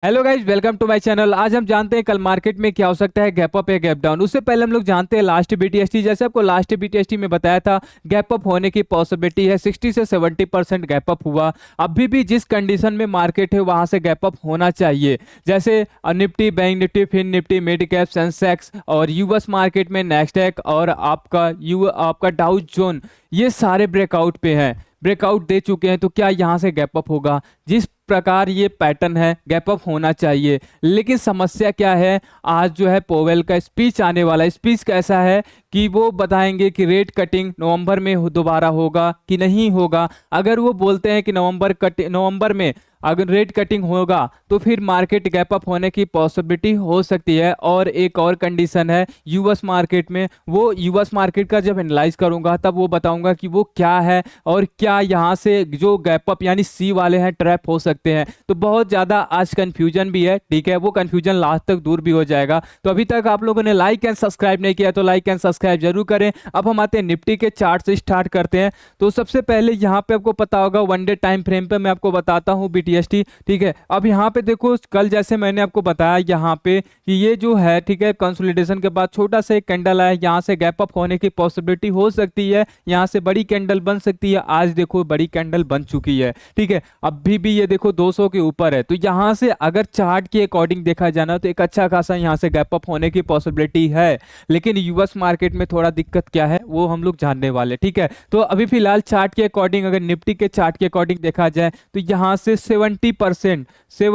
Hello guys, welcome to my channel. आज हम जानते हैं कल मार्केट में क्या हो सकता है, गैप अप या गैप डाउन। उससे पहले हम लोग जानते हैं लास्ट बीटीएसटी। जैसे आपको लास्ट बीटीएसटी में बताया था, गैप अप होने की पॉसिबिलिटी है 60 से 70% गैप अप हुआ। अभी भी जिस कंडीशन में मार्केट है वहां से गैप अप होना चाहिए। जैसे Nifty, bank Nifty, Fin Nifty, mid cap, Sensex और यूएस मार्केट में नेस्डैक और आपका डाउ जोन, ये सारे ब्रेकआउट पे हैं, ब्रेकआउट दे चुके हैं। तो क्या यहाँ से गैप अप होगा? जिस प्रकार ये पैटर्न है, गैप अप होना चाहिए। लेकिन समस्या क्या है, आज जो है पोवेल का स्पीच आने वाला है। स्पीच कैसा है कि वो बताएंगे कि रेट कटिंग नवंबर में दोबारा होगा कि नहीं होगा। अगर वो बोलते हैं कि नवंबर में अगर रेट कटिंग होगा तो फिर मार्केट गैप अप होने की पॉसिबिलिटी हो सकती है। और एक और कंडीशन है यूएस मार्केट में, वो यूएस मार्केट का जब एनालाइज करूंगा तब वो बताऊंगा कि वो क्या है और क्या यहाँ से जो गैप अप यानी सी वाले हैं ट्रैप हो सकते हैं। तो बहुत ज़्यादा आज कंफ्यूजन भी है, ठीक है, वो कंफ्यूजन लास्ट तक दूर भी हो जाएगा। तो अभी तक आप लोगों ने लाइक एंड सब्सक्राइब नहीं किया तो लाइक एंड सब्सक्राइब जरूर करें। अब हम आते हैं निफ्टी के चार्ट से स्टार्ट करते हैं। तो सबसे पहले यहाँ पे आपको पता होगा वन डे टाइम फ्रेम पे मैं आपको बताता हूँ बीटीएसटी, ठीक है। अब यहाँ पे देखो, कल जैसे मैंने आपको बताया यहाँ पे कि ये जो है, ठीक है, कंसोलिडेशन के बाद छोटा सा एक कैंडल आया, यहाँ से गैप अप होने की पॉसिबिलिटी हो सकती है, यहाँ से बड़ी कैंडल बन सकती है। आज देखो बड़ी कैंडल बन चुकी है, ठीक है। अभी भी ये देखो 200 के ऊपर है। तो यहाँ से अगर चार्ट के अकॉर्डिंग देखा जाना तो एक अच्छा खासा यहाँ से गैप अप होने की पॉसिबिलिटी है। लेकिन यूएस मार्केट में थोड़ा दिक्कत क्या है वो हम लोग जानने वाले, ठीक है। तो अभी फिलहाल चार्ट के अकॉर्डिंग, अगर निफ्टी के चार्ट के अकॉर्डिंग देखा जाए तो यहाँ से 70% से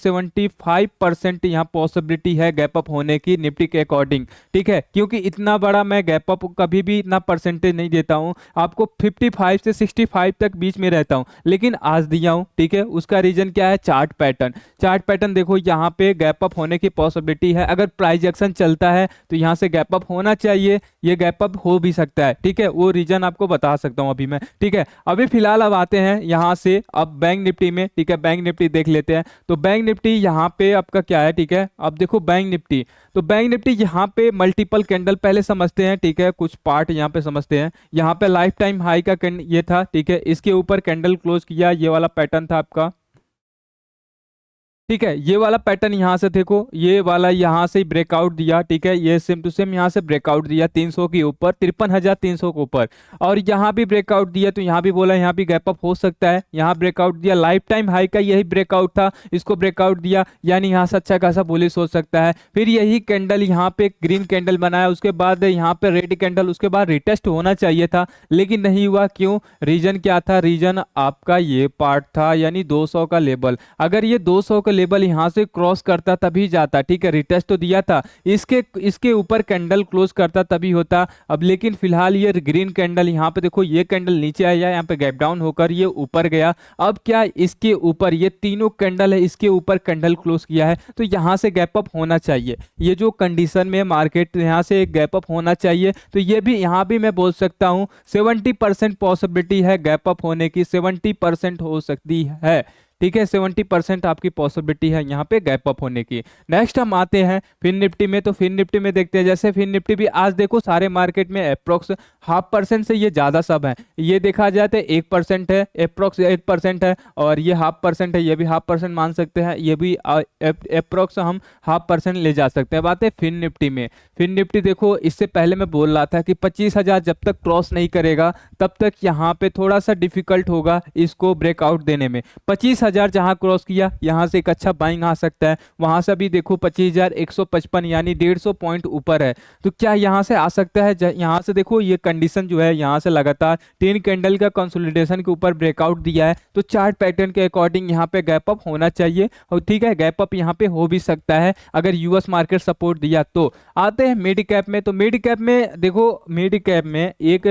75% यहाँ पॉसिबिलिटी है गैप अप होने की निफ्टी के अकॉर्डिंग, ठीक है। क्योंकि इतना बड़ा मैं गैप अप कभी भी इतना परसेंटेज नहीं देता हूँ आपको, 55 से 65 तक बीच में रहता हूँ, लेकिन आज दिया हूँ, ठीक है। उसका रीजन क्या है? Chart pattern. चार्ट पैटर्न देखो, यहाँ पे गैप अप होने की पॉसिबिलिटी है। अगर प्राइस एक्शन चलता है तो यहाँ से गैप अप होना चाहिए, ये गैप अप हो भी सकता है, ठीक है। वो रीजन आपको बता सकता हूँ अभी मैं, ठीक है। अभी फिलहाल अब आते हैं यहाँ से अब बैंक निफ्टी में, ठीक है। बैंक निफ्टी देख लेते हैं। तो बैंक निफ्टी यहाँ पे आपका क्या है, ठीक है। अब देखो बैंक निफ्टी, तो बैंक निफ्टी यहाँ पे मल्टीपल कैंडल पहले समझते हैं, ठीक है, कुछ पार्ट यहाँ पे समझते हैं। यहाँ पे लाइफ टाइम हाई का ये था, ठीक है, इसके ऊपर कैंडल क्लोज किया, ये वाला पैटर्न था आपका, ठीक है। ये वाला पैटर्न यहाँ से देखो, ये वाला यहाँ से ब्रेकआउट दिया, ठीक है। ये सेम टू सेम यहाँ से ब्रेकआउट दिया 300 के ऊपर, 53,300 के ऊपर, और यहाँ भी ब्रेकआउट दिया। तो यहाँ भी बोला यहाँ भी गैप अप हो सकता है, यहाँ ब्रेकआउट दिया, लाइफ टाइम हाई का यही ब्रेकआउट था, इसको ब्रेकआउट दिया, यानी यहाँ से अच्छा खासा बुलिश हो सकता है। फिर यही कैंडल यहाँ पे ग्रीन कैंडल बनाया, उसके बाद यहाँ पे रेड कैंडल, उसके बाद रिटेस्ट होना चाहिए था लेकिन नहीं हुआ। क्यों? रीजन क्या था? रीजन आपका ये पार्ट था, यानी 200 का लेवल। अगर ये 200 का लेवल यहां से क्रॉस करता तभी जाता, ठीक है। रिटेस्ट तो दिया था, इसके ऊपर कैंडल क्लोज करता तभी होता। अब लेकिन फिलहाल ये ग्रीन कैंडल यहाँ पे देखो, ये कैंडल नीचे आया, यहाँ पे गैप डाउन होकर ये ऊपर गया। अब क्या इसके ऊपर ये तीनों कैंडल है, इसके ऊपर कैंडल क्लोज किया है, तो यहाँ से गैप अप होना चाहिए। ये जो कंडीशन में मार्केट, यहाँ से एक गैप अप होना चाहिए। तो ये भी यहाँ भी मैं बोल सकता हूँ 70% पॉसिबिलिटी है गैप अप होने की, 70% हो सकती है, ठीक है। 70% आपकी पॉसिबिलिटी है यहाँ पे गैप अप होने की। नेक्स्ट हम आते हैं फिन निफ्टी में। तो फिन निफ्टी में देखते हैं, जैसे फिन निफ्टी भी आज देखो सारे मार्केट में अप्रोक्स 0.5% से ये ज्यादा सब है। ये देखा जाए तो 1% है, अप्रोक्स 1% है, और ये 0.5% है, ये भी 0.5% मान सकते हैं, ये भी अप्रोक्स हम 0.5% ले जा सकते हैं। बात है फिन निफ्टी में। फिन निफ्टी देखो, इससे पहले मैं बोल रहा था कि 25,000 जब तक क्रॉस नहीं करेगा तब तक यहाँ पे थोड़ा सा डिफिकल्ट होगा इसको ब्रेकआउट देने में। 25,000 जहां क्रॉस किया, यहां से एक अच्छा बाइंग आ सकता है। वहां से भी देखो 25,155 यानी 150 पॉइंट ऊपर है। तो क्या यहां से आ सकता है? यहां से देखो ये कंडीशन जो है, यहां से लगातार 3 कैंडल का कंसोलिडेशन के ऊपर ब्रेकआउट दिया है। तो चार्ट पैटर्न के अकॉर्डिंग यहाँ पे गैप अप होना चाहिए, और ठीक है, गैप अप यहाँ पे हो भी सकता है अगर यूएस मार्केट सपोर्ट दिया तो। आते हैं मिड कैप में। तो मिड कैप में देखो, मिड कैप में एक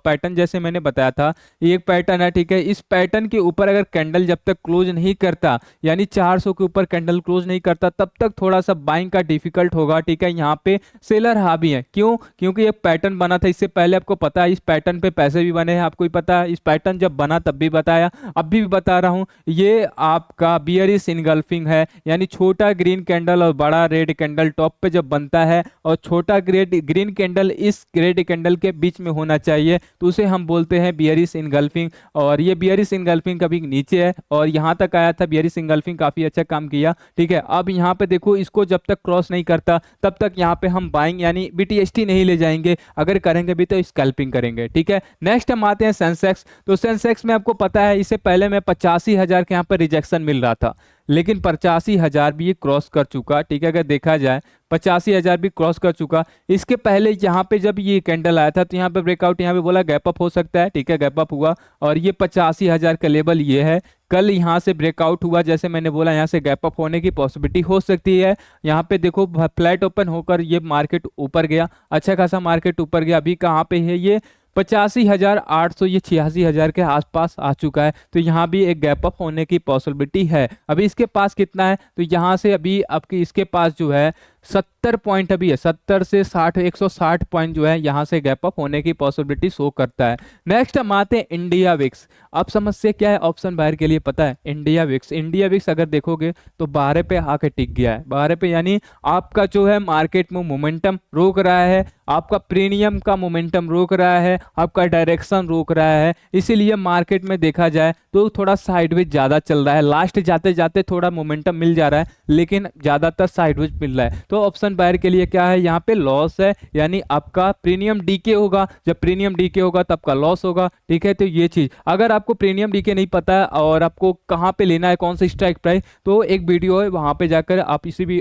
पैटर्न जैसे मैंने बताया था, एक पैटर्न है, ठीक है। इस पैटर्न के ऊपर अगर कैंडल जब तक क्लोज नहीं करता, यानी 400 के ऊपर कैंडल क्लोज नहीं करता, तब तक थोड़ा सा बाइंग का डिफिकल्ट होगा, ठीक है। यहाँ पे सेलर हावी है। क्यों? क्योंकि ये पैटर्न बना था, इससे पहले आपको पता है इस पैटर्न पे पैसे भी बने हैं, आपको ही पता है। इस पैटर्न जब बना तब भी बताया, अभी भी बता रहा हूँ, ये आपका बियरिश इनगल्फिंग है, यानी छोटा ग्रीन कैंडल और बड़ा रेड कैंडल टॉप पे जब बनता है, और छोटा ग्रीन कैंडल इस रेड कैंडल के बीच में होना चाहिए, तो उसे हम बोलते हैं बियरिश इनगल्फिंग। और ये बियरिश इनगल्फिंग कभी नीचे है और यहाँ तक आया था, बियरिश इंगल्फिंग काफी अच्छा काम किया, ठीक है। अब यहाँ पे देखो इसको जब तक क्रॉस नहीं करता तब तक यहाँ पे हम बाइंग यानी बीटीएसटी नहीं ले जाएंगे, अगर करेंगे भी तो स्कैल्पिंग करेंगे, ठीक है। नेक्स्ट हम आते हैं सेंसेक्स। तो सेंसेक्स में आपको पता है इससे पहले में 85,000 के यहाँ पर रिजेक्शन मिल रहा था, लेकिन 85,000 भी ये क्रॉस कर चुका, ठीक है। अगर देखा जाए 85,000 भी क्रॉस कर चुका। इसके पहले यहाँ पे जब ये कैंडल आया था तो यहाँ पे ब्रेकआउट, यहाँ पे बोला गैप अप हो सकता है, ठीक है, गैप अप हुआ और ये 85,000 का लेवल ये है। कल यहाँ से ब्रेकआउट हुआ, जैसे मैंने बोला यहाँ से गैप अप होने की पॉसिबिलिटी हो सकती है। यहाँ पे देखो फ्लैट ओपन होकर ये मार्केट ऊपर गया, अच्छा खासा मार्केट ऊपर गया। अभी कहाँ पे है ये 85,800, ये 86,000 के आसपास आ चुका है। तो यहाँ भी एक गैप अप होने की पॉसिबिलिटी है। अभी इसके पास कितना है, तो यहाँ से अभी आपकी इसके पास जो है 70 पॉइंट अभी है, 70 से 60, 160 पॉइंट जो है यहाँ से गैप अप होने की पॉसिबिलिटी शो करता है। नेक्स्ट हम आते हैं इंडिया विक्स। अब समस्या क्या है ऑप्शन बायर के लिए पता है, इंडिया विक्स। इंडिया विक्स अगर देखोगे तो 12 पे आके टिक गया है, 12 पे, यानी आपका जो है मार्केट में मोमेंटम रोक रहा है, आपका प्रीमियम का मोमेंटम रोक रहा है, आपका डायरेक्शन रोक रहा है। इसीलिए मार्केट में देखा जाए तो थोड़ा साइडवेज ज्यादा चल रहा है। लास्ट जाते जाते थोड़ा मोमेंटम मिल जा रहा है, लेकिन ज्यादातर साइडवेज मिल रहा है। तो ऑप्शन बायर के लिए क्या है, यहाँ पे लॉस है, यानी आपका प्रीमियम डीके होगा। जब प्रीमियम डीके होगा तब का लॉस होगा, ठीक है। तो ये चीज, अगर आपको प्रीमियम डीके नहीं पता है और आपको कहाँ पे लेना है, कौन सा स्ट्राइक प्राइस, तो एक वीडियो है वहां पे जाकर आप इसी भी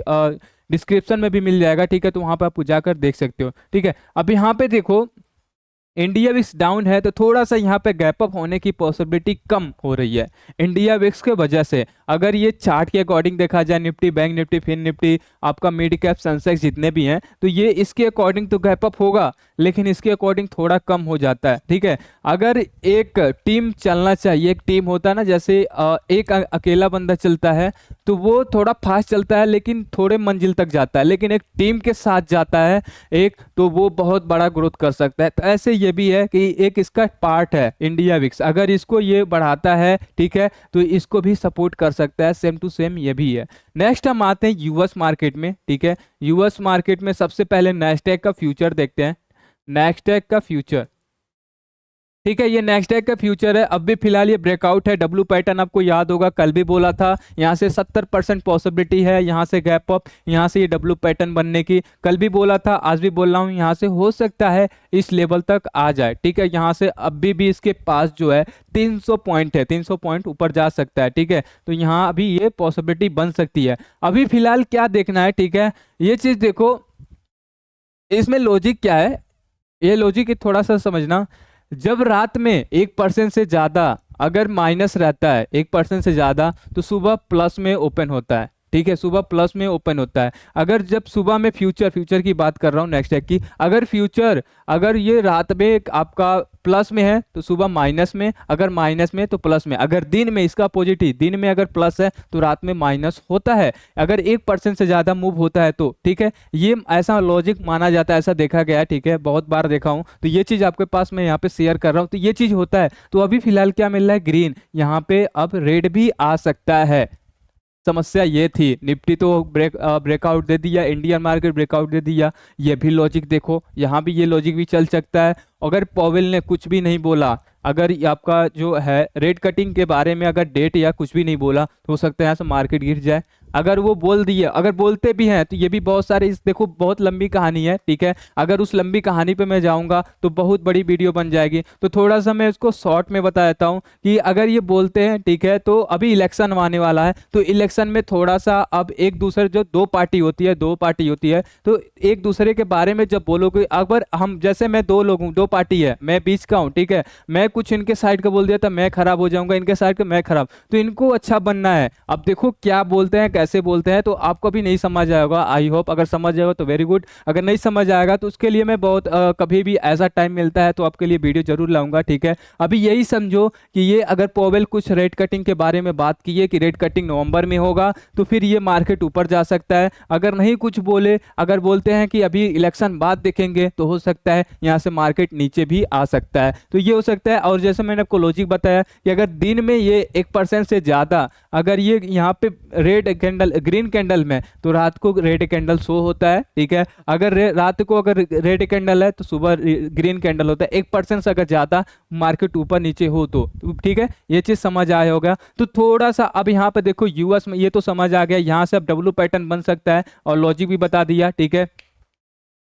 डिस्क्रिप्शन में भी मिल जाएगा, ठीक है। तो वहां पे आप जाकर देख सकते हो, ठीक है। अब यहाँ पे देखो इंडिया विक्स डाउन है तो थोड़ा सा यहाँ पे गैप अप होने की पॉसिबिलिटी कम हो रही है इंडिया विक्स के वजह से। अगर ये चार्ट के अकॉर्डिंग देखा जाए, Nifty, bank Nifty, Fin Nifty, आपका मिड कैप, सेंसेक्स जितने भी हैं, तो ये इसके अकॉर्डिंग तो गैप अप होगा, लेकिन इसके अकॉर्डिंग थोड़ा कम हो जाता है, ठीक है। अगर एक टीम चलना चाहिए, एक टीम होता है ना, जैसे एक अकेला बंदा चलता है तो वो थोड़ा फास्ट चलता है लेकिन थोड़े मंजिल तक जाता है, लेकिन एक टीम के साथ जाता है एक, तो वो बहुत बड़ा ग्रोथ कर सकता है। तो ऐसे ये भी है कि एक इसका पार्ट है इंडिया विक्स, अगर इसको ये बढ़ाता है, ठीक है, तो इसको भी सपोर्ट कर सकता है, सेम टू सेम ये भी है। नेक्स्ट हम आते हैं यूएस मार्केट में, ठीक है। यूएस मार्केट में सबसे पहले नैस्डैक का फ्यूचर देखते हैं, नैस्डैक का फ्यूचर, ठीक है। ये नैस्डैक का फ्यूचर है, अब भी फिलहाल ये ब्रेकआउट है। डब्ल्यू पैटर्न आपको याद होगा, कल भी बोला था यहाँ से 70% पॉसिबिलिटी है, यहाँ से गैप अप, यहाँ से ये डब्ल्यू पैटर्न बनने की, कल भी बोला था, आज भी बोल रहा हूँ, यहाँ से हो सकता है इस लेवल तक आ जाए, ठीक है। यहाँ से अभी भी इसके पास जो है 300 पॉइंट है, 300 पॉइंट ऊपर जा सकता है, ठीक है। तो यहाँ अभी ये पॉसिबिलिटी बन सकती है। अभी फिलहाल क्या देखना है, ठीक है, ये चीज देखो, इसमें लॉजिक क्या है, ये लॉजिक थोड़ा सा समझना। जब रात में 1% से ज्यादा अगर माइनस रहता है, 1% से ज्यादा, तो सुबह प्लस में ओपन होता है, ठीक है, सुबह प्लस में ओपन होता है। अगर जब सुबह में फ्यूचर की बात कर रहा हूँ नेक्स्ट की, अगर फ्यूचर अगर ये रात में आपका प्लस में है तो सुबह माइनस में, अगर माइनस में तो प्लस में, अगर दिन में इसका पॉजिटिव, दिन में अगर प्लस है तो रात में माइनस होता है, अगर 1% से ज्यादा मूव होता है तो, ठीक है। ये ऐसा लॉजिक माना जाता है, ऐसा देखा गया है, ठीक है, बहुत बार देखा हूं। तो ये चीज आपके पास मैं यहाँ पे शेयर कर रहा हूँ, तो ये चीज होता है। तो अभी फिलहाल क्या मिल रहा है, ग्रीन, यहाँ पे अब रेड भी आ सकता है। समस्या ये थी, निफ्टी तो ब्रेकआउट दे दिया, इंडियन मार्केट ब्रेकआउट दे दिया, ये भी लॉजिक देखो, यहाँ भी ये लॉजिक भी चल सकता है। अगर पॉवेल ने कुछ भी नहीं बोला, अगर आपका जो है रेट कटिंग के बारे में अगर डेट या कुछ भी नहीं बोला, तो हो सकता है यहाँ से मार्केट गिर जाए। अगर वो बोल दिए, अगर बोलते भी हैं, तो ये भी बहुत सारे, इस देखो बहुत लंबी कहानी है, ठीक है। अगर उस लंबी कहानी पे मैं जाऊंगा तो बहुत बड़ी वीडियो बन जाएगी, तो थोड़ा सा मैं इसको शॉर्ट में बता देता हूँ कि अगर ये बोलते हैं, ठीक है, तो अभी इलेक्शन आने वाला है, तो इलेक्शन में थोड़ा सा अब एक दूसरे, जो दो पार्टी होती है, तो एक दूसरे के बारे में जब बोलोगे, अगर हम जैसे मैं दो लोग हूँ, दो पार्टी है, मैं बीच का हूँ, ठीक है, मैं कुछ इनके साइड का बोल दिया तो मैं खराब हो जाऊंगा, इनके साइड का मैं खराब, तो इनको अच्छा बनना है। अब देखो क्या बोलते हैं, कैसे बोलते हैं, तो आपको भी नहीं समझ आएगा। आई होप अगर समझ जाएगा तो वेरी गुड, अगर नहीं समझ आएगा तो उसके लिए मैं बहुत कभी भी ऐसा टाइम मिलता है तो आपके लिए वीडियो जरूर लाऊंगा, ठीक है। अभी यही समझो कि ये अगर पॉवेल कुछ रेट कटिंग के बारे में बात की है कि रेट कटिंग नवंबर में होगा, तो फिर ये मार्केट ऊपर जा सकता है। अगर नहीं कुछ बोले, अगर बोलते हैं कि अभी इलेक्शन बाद देखेंगे, तो हो सकता है यहाँ से मार्केट नीचे भी आ सकता है, तो ये हो सकता है। और जैसे मैंने आपको लॉजिक बताया कि अगर दिन में ये 1% से ज्यादा अगर ये यहाँ पे रेड कैंडल ग्रीन कैंडल में तो रात को रेड कैंडल शो होता है, ठीक है। अगर रात को अगर रेड कैंडल है तो सुबह ग्रीन कैंडल होता है। 1% से अगर ज्यादा मार्केट ऊपर नीचे हो तो ठीक है, ये चीज समझ आया होगा। तो थोड़ा सा अब यहाँ पे देखो यूएस में ये तो समझ आ गया, यहाँ से अब डब्ल्यू पैटर्न बन सकता है और लॉजिक भी बता दिया, ठीक है।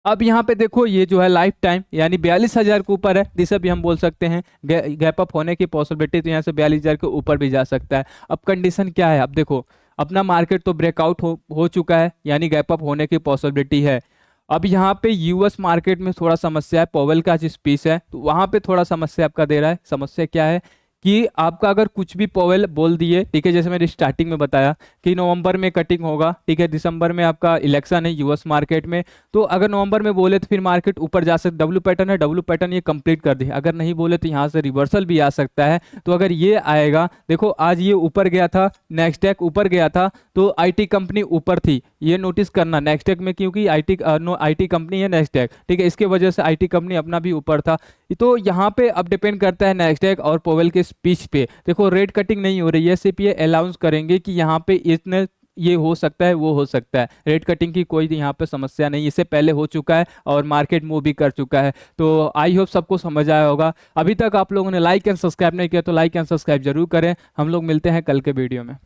अब यहाँ पे देखो ये जो है लाइफ टाइम यानी 42,000 के ऊपर है, जिसे भी हम बोल सकते हैं गैप अप होने की पॉसिबिलिटी, तो यहाँ से 42,000 के ऊपर भी जा सकता है। अब कंडीशन क्या है, अब देखो अपना मार्केट तो ब्रेकआउट हो चुका है यानी गैप अप होने की पॉसिबिलिटी है। अब यहाँ पे यूएस मार्केट में थोड़ा समस्या है, पॉवेल का जो स्पीच है तो वहां पे थोड़ा समस्या आपका दे रहा है। समस्या क्या है कि आपका अगर कुछ भी पॉवेल बोल दिए, ठीक है, जैसे मैंने स्टार्टिंग में बताया कि नवंबर में कटिंग होगा, ठीक है, दिसंबर में आपका इलेक्शन है यूएस मार्केट में, तो अगर नवंबर में बोले तो फिर मार्केट ऊपर जा सकता, डब्ल्यू पैटर्न है, डब्ल्यू पैटर्न ये कंप्लीट कर दे। अगर नहीं बोले तो यहाँ से रिवर्सल भी आ सकता है। तो अगर ये आएगा, देखो आज ये ऊपर गया था, नेक्स्टैक ऊपर गया था तो आईटी कंपनी ऊपर थी, ये नोटिस करना नेक्स्टैक में, क्योंकि आईटी कंपनी है नेक्स्टैक, ठीक है, इसके वजह से आईटी कंपनी अपना भी ऊपर था। तो यहाँ पे अब डिपेंड करता है नेक्स्टैक और पॉवेल के स्पीच पे। देखो रेट कटिंग नहीं हो रही है, सिर्फ ये अनाउंस करेंगे कि यहाँ पे इतने ये हो सकता है वो हो सकता है, रेट कटिंग की कोई यहाँ पे समस्या नहीं, इससे पहले हो चुका है और मार्केट मूव भी कर चुका है। तो आई होप सबको समझ आया होगा। अभी तक आप लोगों ने लाइक एंड सब्सक्राइब नहीं किया तो लाइक एंड सब्सक्राइब जरूर करें। हम लोग मिलते हैं कल के वीडियो में।